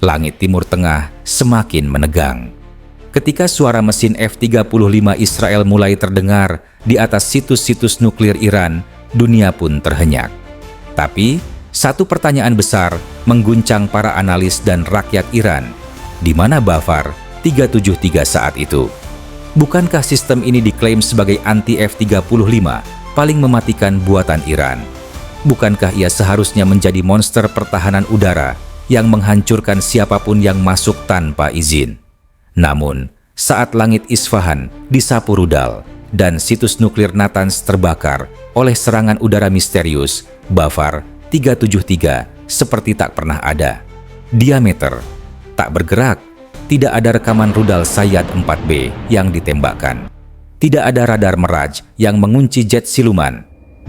langit Timur Tengah semakin menegang. Ketika suara mesin F-35 Israel mulai terdengar di atas situs-situs nuklir Iran, dunia pun terhenyak. Tapi, satu pertanyaan besar mengguncang para analis dan rakyat Iran. Di mana Bafar 373 saat itu? Bukankah sistem ini diklaim sebagai anti F-35 paling mematikan buatan Iran? Bukankah ia seharusnya menjadi monster pertahanan udara yang menghancurkan siapapun yang masuk tanpa izin? Namun, saat langit Isfahan disapu rudal dan situs nuklir Natanz terbakar oleh serangan udara misterius, Bafar 373 seperti tak pernah ada. Diameter, tak bergerak, tidak ada rekaman rudal Sayyad 4B yang ditembakkan. Tidak ada radar Meraj yang mengunci jet siluman.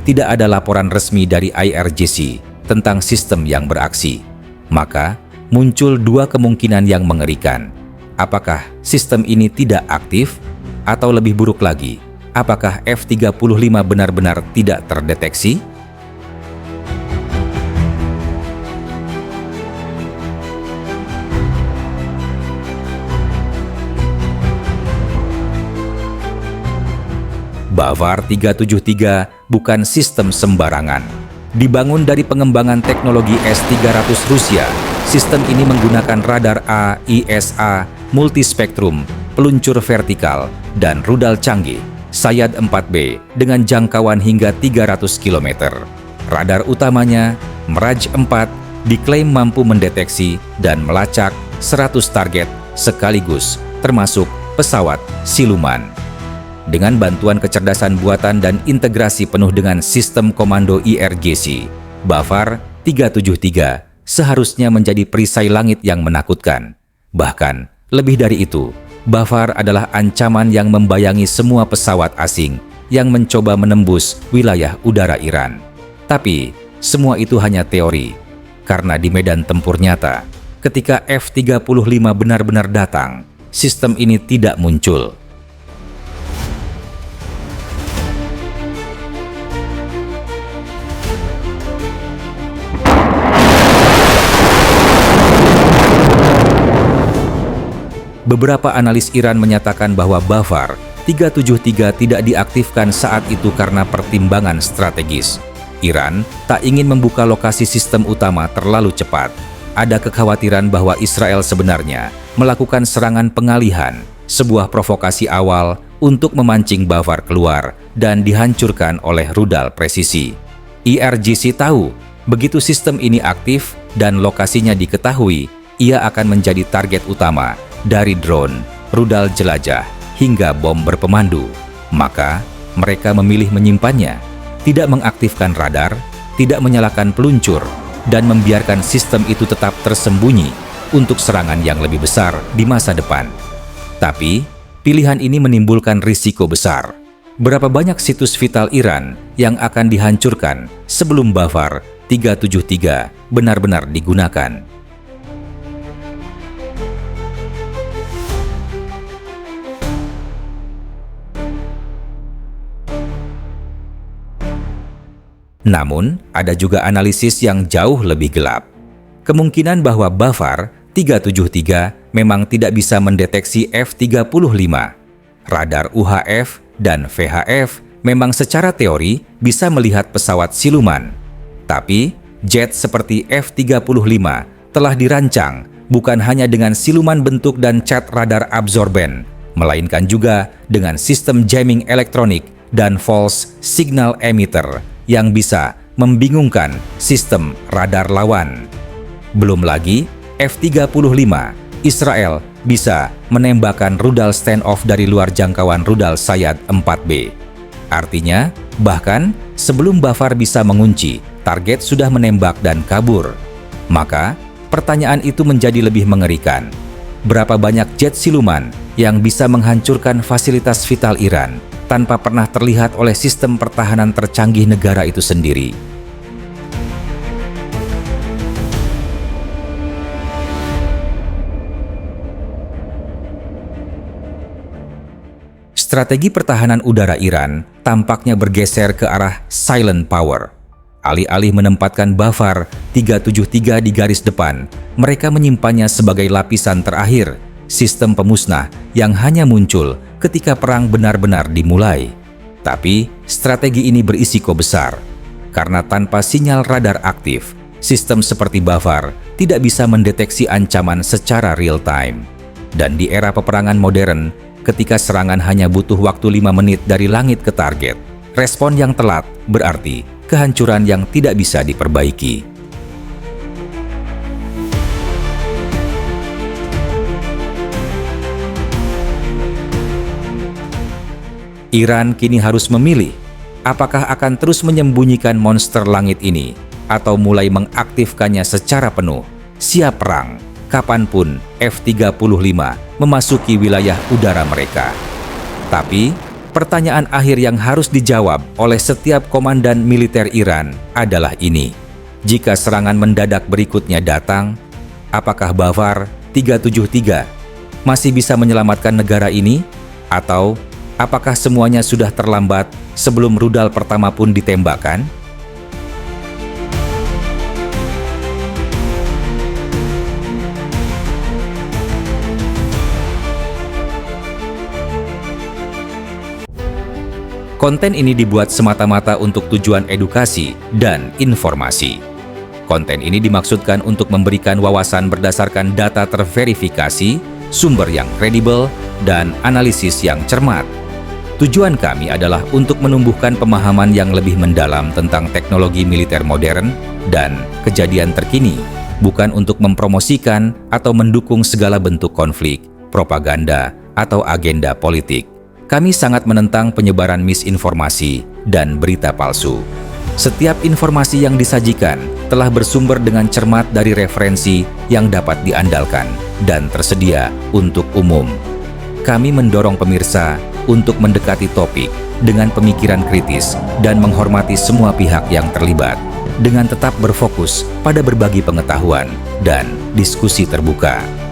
Tidak ada laporan resmi dari IRGC tentang sistem yang beraksi. Maka, muncul dua kemungkinan yang mengerikan. Apakah sistem ini tidak aktif? Atau lebih buruk lagi, apakah F-35 benar-benar tidak terdeteksi? Bafar 373 bukan sistem sembarangan. Dibangun dari pengembangan teknologi S-300 Rusia, sistem ini menggunakan radar AISA, multispektrum, peluncur vertikal, dan rudal canggih, Sayyad 4B, dengan jangkauan hingga 300 km. Radar utamanya, Meraj 4, diklaim mampu mendeteksi dan melacak 100 target sekaligus, termasuk pesawat siluman. Dengan bantuan kecerdasan buatan dan integrasi penuh dengan sistem komando IRGC, Bafar 373 seharusnya menjadi perisai langit yang menakutkan. Bahkan, lebih dari itu, Bafar adalah ancaman yang membayangi semua pesawat asing yang mencoba menembus wilayah udara Iran. Tapi, semua itu hanya teori, karena di medan tempur nyata, ketika F-35 benar-benar datang, sistem ini tidak muncul. Beberapa analis Iran menyatakan bahwa Bafar 373 tidak diaktifkan saat itu karena pertimbangan strategis. Iran tak ingin membuka lokasi sistem utama terlalu cepat. Ada kekhawatiran bahwa Israel sebenarnya melakukan serangan pengalihan, sebuah provokasi awal untuk memancing Bafar keluar dan dihancurkan oleh rudal presisi. IRGC tahu, begitu sistem ini aktif dan lokasinya diketahui, ia akan menjadi target utama dari drone, rudal jelajah, hingga bom berpemandu. Maka, mereka memilih menyimpannya, tidak mengaktifkan radar, tidak menyalakan peluncur, dan membiarkan sistem itu tetap tersembunyi untuk serangan yang lebih besar di masa depan. Tapi, pilihan ini menimbulkan risiko besar. Berapa banyak situs vital Iran yang akan dihancurkan sebelum Bafar 373 benar-benar digunakan? Namun, ada juga analisis yang jauh lebih gelap. Kemungkinan bahwa Bafar 373 memang tidak bisa mendeteksi F-35. Radar UHF dan VHF memang secara teori bisa melihat pesawat siluman. Tapi, jet seperti F-35 telah dirancang bukan hanya dengan siluman bentuk dan cat radar absorben, melainkan juga dengan sistem jamming elektronik dan false signal emitter yang bisa membingungkan sistem radar lawan. Belum lagi, F-35 Israel bisa menembakkan rudal standoff dari luar jangkauan rudal Sayyad 4B. Artinya, bahkan sebelum Bafar bisa mengunci, target sudah menembak dan kabur. Maka, pertanyaan itu menjadi lebih mengerikan. Berapa banyak jet siluman yang bisa menghancurkan fasilitas vital Iran tanpa pernah terlihat oleh sistem pertahanan tercanggih negara itu sendiri? Strategi pertahanan udara Iran tampaknya bergeser ke arah silent power. Alih-alih menempatkan Bavar 373 di garis depan, mereka menyimpannya sebagai lapisan terakhir, sistem pemusnah yang hanya muncul ketika perang benar-benar dimulai. Tapi, strategi ini berisiko besar, karena tanpa sinyal radar aktif, sistem seperti Bavar tidak bisa mendeteksi ancaman secara real-time. Dan di era peperangan modern, ketika serangan hanya butuh waktu 5 menit dari langit ke target, respon yang telat berarti kehancuran yang tidak bisa diperbaiki. Iran kini harus memilih, apakah akan terus menyembunyikan monster langit ini atau mulai mengaktifkannya secara penuh, siap perang kapanpun F-35 memasuki wilayah udara mereka. Tapi, pertanyaan akhir yang harus dijawab oleh setiap komandan militer Iran adalah ini. Jika serangan mendadak berikutnya datang, apakah Bavar 373 masih bisa menyelamatkan negara ini? Atau apakah semuanya sudah terlambat sebelum rudal pertama pun ditembakkan? Konten ini dibuat semata-mata untuk tujuan edukasi dan informasi. Konten ini dimaksudkan untuk memberikan wawasan berdasarkan data terverifikasi, sumber yang kredibel, dan analisis yang cermat. Tujuan kami adalah untuk menumbuhkan pemahaman yang lebih mendalam tentang teknologi militer modern dan kejadian terkini, bukan untuk mempromosikan atau mendukung segala bentuk konflik, propaganda, atau agenda politik. Kami sangat menentang penyebaran misinformasi dan berita palsu. Setiap informasi yang disajikan telah bersumber dengan cermat dari referensi yang dapat diandalkan dan tersedia untuk umum. Kami mendorong pemirsa untuk mendekati topik dengan pemikiran kritis dan menghormati semua pihak yang terlibat, dengan tetap berfokus pada berbagi pengetahuan dan diskusi terbuka.